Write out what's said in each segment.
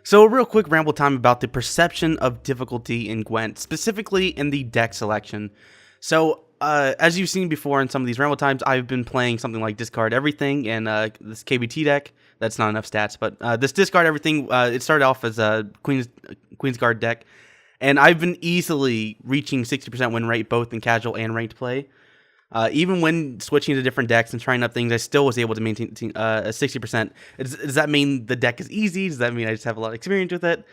So a real quick ramble time about the perception of difficulty in Gwent, specifically in the deck selection. So as you've seen before in some of these ramble times, I've been playing something like discard everything and this KBT deck. That's not enough stats, but this discard everything, it started off as a Queen's Guard deck, and I've been easily reaching 60% win rate both in casual and ranked play. Even when switching to different decks and trying out things, I still was able to maintain a 60%. Does that mean the deck is easy? Does that mean I just have a lot of experience with it?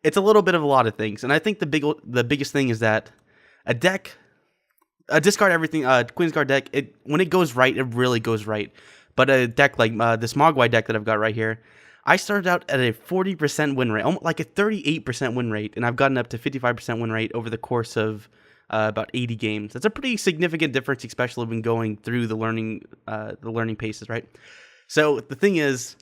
It's a little bit of a lot of things, and I think the biggest thing is that a discard everything, Queen's Guard deck, when it goes right, it really goes right. But a deck like this Mogwai deck that I've got right here, I started out at a 40% win rate, almost like a 38% win rate, and I've gotten up to 55% win rate over the course of about 80 games. That's a pretty significant difference, especially when going through the learning paces, right? So the thing is,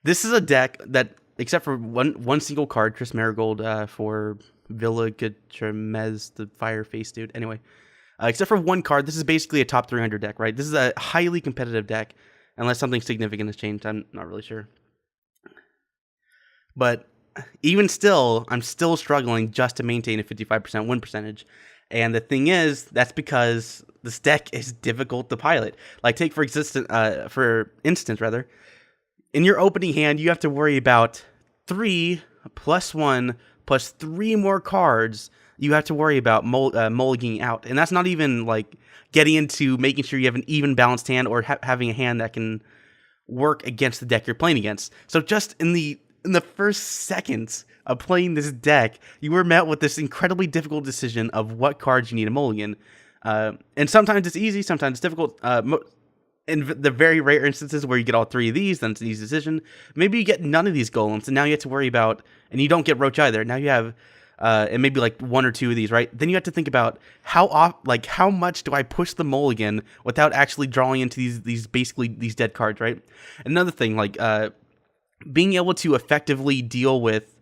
this is a deck that, except for one single card, Triss Marigold for Villa Gutierrez, the fire face dude. Anyway, except for one card, this is basically a top 300 deck, right? This is a highly competitive deck, unless something significant has changed. I'm not really sure. But even still, I'm still struggling just to maintain a 55% win percentage. And the thing is, that's because this deck is difficult to pilot. Like, take for instance, in your opening hand, you have to worry about 3 + 1 + 3 more cards you have to worry about mulliganing out. And that's not even like getting into making sure you have an even balanced hand or having a hand that can work against the deck you're playing against. So just in the first seconds of playing this deck, you were met with this incredibly difficult decision of what cards you need to mulligan. And sometimes it's easy, sometimes it's difficult. In the very rare instances where you get all 3 of these, then it's an easy decision. Maybe you get none of these golems, and now you have to worry about, and you don't get Roach either. Now you have, and maybe like 1 or 2 of these, right? Then you have to think about how much do I push the mulligan without actually drawing into these basically these dead cards, right? Another thing, like being able to effectively deal with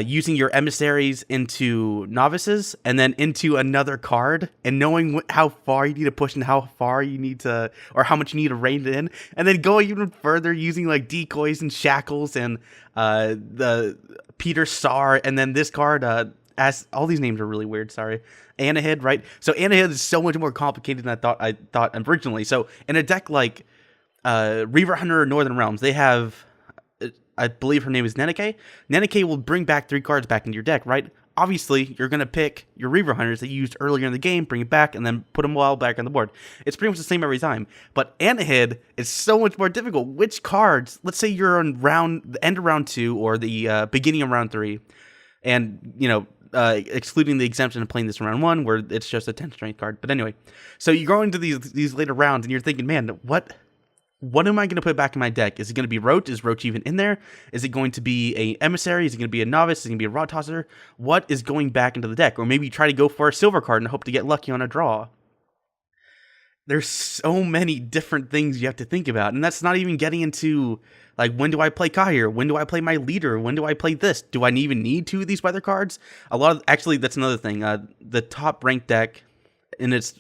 using your emissaries into novices and then into another card, and knowing how far you need to push and how far you need to, or how much you need to rein it in, and then going even further using like decoys and shackles and the Peter Sar, and then this card, as all these names are really weird, sorry. Anahid, right? So Anahid is so much more complicated than I thought originally. So in a deck like Reaver Hunter or Northern Realms, they have, I believe her name is Nenike. Nenike will bring back 3 cards back into your deck, right? Obviously, you're going to pick your Reaver Hunters that you used earlier in the game, bring it back, and then put them all back on the board. It's pretty much the same every time. But Anahid is so much more difficult. Which cards, let's say you're on the end of round 2 or the beginning of round 3, and, excluding the exemption of playing this in round 1, where it's just a 10 strength card. But anyway, so you go into these later rounds, and you're thinking, man, what am I going to put back in my deck? Is it going to be Roach? Is Roach even in there? Is it going to be a emissary? Is it going to be a novice? Is it going to be a rod tosser? What is going back into the deck? Or maybe you try to go for a silver card and hope to get lucky on a draw. There's so many different things you have to think about, and that's not even getting into, like, when do I play Kahir? When do I play my leader? When do I play this? Do I even need 2 of these weather cards? Actually, that's another thing. The top ranked deck in its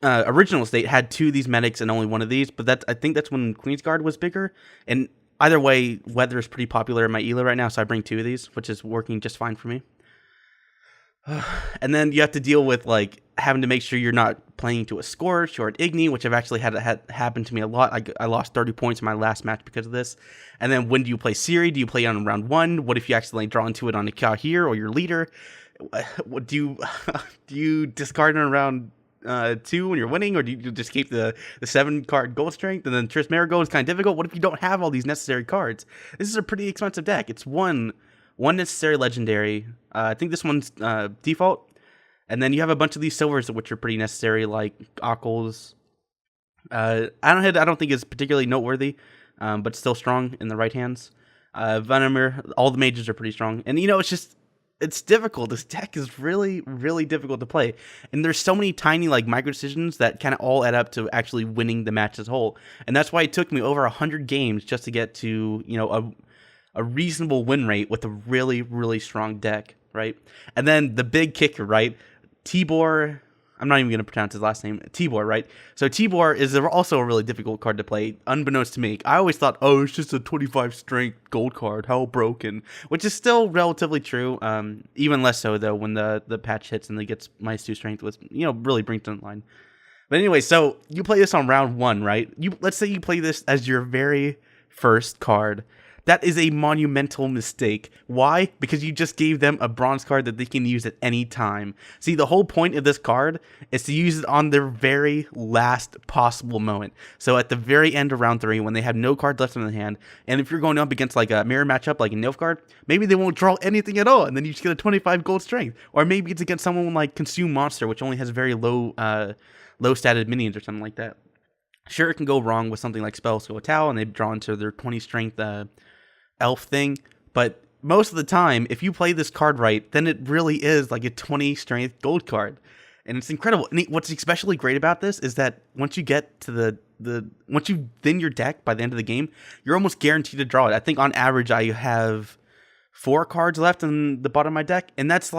original state had 2 of these medics and only 1 of these, but I think that's when Queen's Guard was bigger. And either way, weather is pretty popular in my ELA right now, so I bring 2 of these, which is working just fine for me. And then you have to deal with, like, having to make sure you're not playing to a Scorch or an Igni, which I've actually had happen to me a lot. I lost 30 points in my last match because of this. And then when do you play Siri? Do you play on round 1? What if you accidentally draw into it on a Kahir or your leader? What do you discard on round 2 when you're winning, or do you just keep the 7 card gold strength? And then Triss Marigold is kind of difficult. What if you don't have all these necessary cards? This is a pretty expensive deck. It's one necessary legendary. I think this one's default, and then you have a bunch of these silvers which are pretty necessary, like Ockles. I don't think it's particularly noteworthy, but still strong in the right hands. Venomir, all the mages are pretty strong, and it's difficult. This deck is really, really difficult to play. And there's so many tiny, like, micro decisions that kind of all add up to actually winning the match as a whole. And that's why it took me over 100 games just to get to, a reasonable win rate with a really, really strong deck, right? And then the big kicker, right? Tibor, I'm not even going to pronounce his last name, Tibor, right? So Tibor is also a really difficult card to play, unbeknownst to me. I always thought, oh, it's just a 25 strength gold card, how broken, which is still relatively true. Even less so, though, when the patch hits and he gets -2 strength, which, really brings it in line. But anyway, so you play this on round 1, right? Let's say you play this as your very first card. That is a monumental mistake. Why? Because you just gave them a bronze card that they can use at any time. See, the whole point of this card is to use it on their very last possible moment. So at the very end of round 3, when they have no cards left in the hand, and if you're going up against like a mirror matchup like a Nilfgaard, maybe they won't draw anything at all, and then you just get a 25 gold strength. Or maybe it's against someone like Consume Monster, which only has very low statted minions or something like that. Sure, it can go wrong with something like scoi'tael, and they draw into their 20 strength elf thing, but most of the time, if you play this card right, then it really is like a 20 strength gold card, and it's incredible. And what's especially great about this is that once you get to once you thin your deck by the end of the game, you're almost guaranteed to draw it. I think on average I have 4 cards left in the bottom of my deck, and that's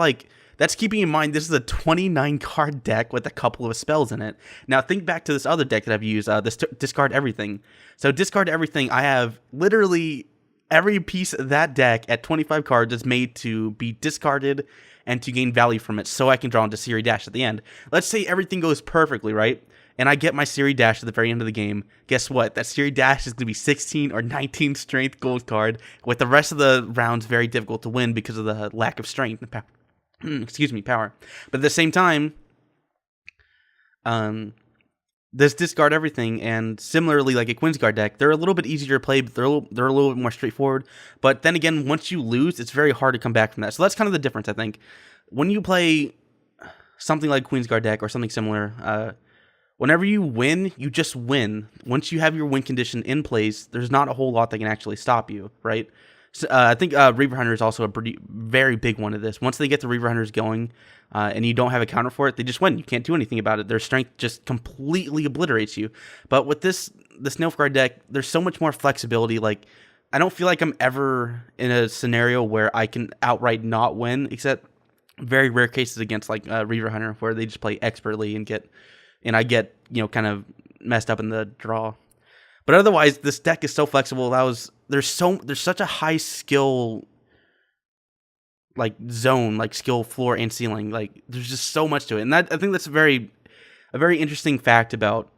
keeping in mind this is a 29 card deck with a couple of spells in it. Now think back to this other deck that I've used, this Discard Everything. So Discard Everything, I have literally every piece of that deck at 25 cards is made to be discarded and to gain value from it, so I can draw into Siri Dash at the end. Let's say everything goes perfectly, right? And I get my Siri Dash at the very end of the game. Guess what? That Siri Dash is going to be 16 or 19 strength gold card, with the rest of the rounds very difficult to win because of the lack of strength and power. Power. But at the same time, this Discard Everything, and similarly like a KingsDecree deck, they're a little bit easier to play, but they're a little bit more straightforward. But then again, once you lose, it's very hard to come back from that. So that's kind of the difference, I think. When you play something like KingsDecree deck or something similar, whenever you win, you just win. Once you have your win condition in place, there's not a whole lot that can actually stop you, right? So, I think Reaver Hunter is also a very big one of this. Once they get the Reaver Hunters going, and you don't have a counter for it, they just win. You can't do anything about it. Their strength just completely obliterates you. But with this Nilfgaard deck, there's so much more flexibility. Like, I don't feel like I'm ever in a scenario where I can outright not win, except very rare cases against like Reaver Hunter, where they just play expertly and I get kind of messed up in the draw. But otherwise, this deck is so flexible. There's such a high skill like zone, like skill floor and ceiling. Like there's just so much to it, and I think that's a very interesting fact about,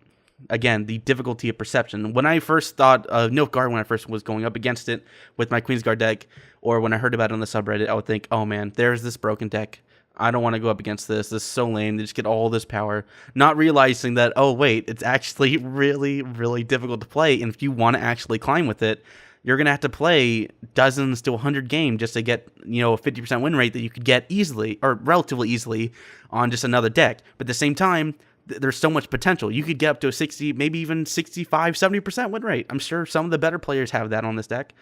again, the difficulty of perception. When I first thought of Nilfgaard, when I first was going up against it with my KingsDecree deck, or when I heard about it on the subreddit, I would think, oh man, there's this broken deck. I don't want to go up against this. This is so lame. They just get all this power. Not realizing that, oh wait, it's actually really, really difficult to play. And if you want to actually climb with it, you're going to have to play dozens to 100 games just to get, a 50% win rate that you could get easily, or relatively easily, on just another deck. But at the same time, there's so much potential. You could get up to a 60, maybe even 65, 70% win rate. I'm sure some of the better players have that on this deck.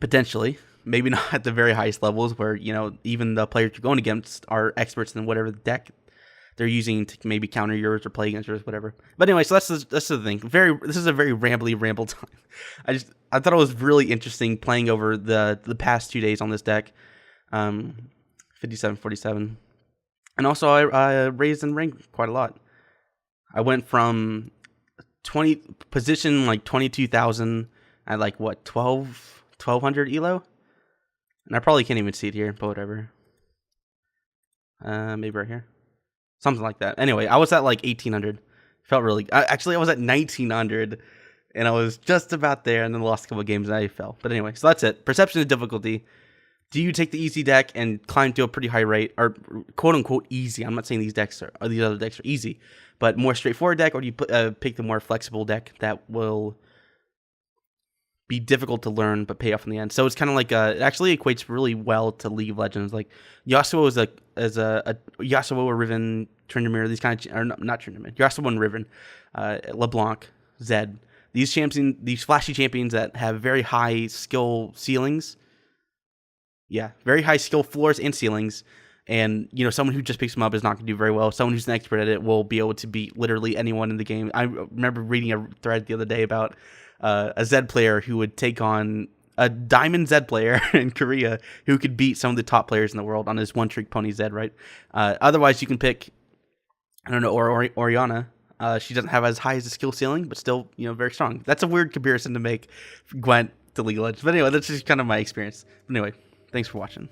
Potentially. Maybe not at the very highest levels where, even the players you're going against are experts in whatever the deck they're using to maybe counter yours or play against yours, whatever. But anyway, so that's the thing. This is a very ramble time. I thought it was really interesting playing over the past 2 days on this deck. 57-47. And also I raised in rank quite a lot. I went from 20 position like 22,000 at like what 1200 elo. And I probably can't even see it here, but whatever. Maybe right here. Something like that. Anyway, I was at like 1800. Felt really... Actually, I was at 1900. And I was just about there, and then lost a couple of games, and I fell. But anyway, so that's it. Perception of difficulty. Do you take the easy deck and climb to a pretty high rate? Or quote-unquote easy. I'm not saying these other decks are easy. But more straightforward deck, or do you pick the more flexible deck that will be difficult to learn but pay off in the end? So it's kind of like it actually equates really well to League of Legends. Like Yasuo is a Yasuo or Riven, Tryndamere, these kind of, or not Tryndamere, Yasuo and Riven, LeBlanc, Zed. These flashy champions that have very high skill ceilings. Yeah, very high skill floors and ceilings. And, someone who just picks them up is not going to do very well. Someone who's an expert at it will be able to beat literally anyone in the game. I remember reading a thread the other day about a Zed player who would take on a Diamond Zed player in Korea who could beat some of the top players in the world on his one-trick pony Zed, right? Otherwise, you can pick I don't know, or Oriana. She doesn't have as high as the skill ceiling, but still, very strong. That's a weird comparison to make Gwent to League of Legends. But anyway, that's just kind of my experience. But anyway, thanks for watching.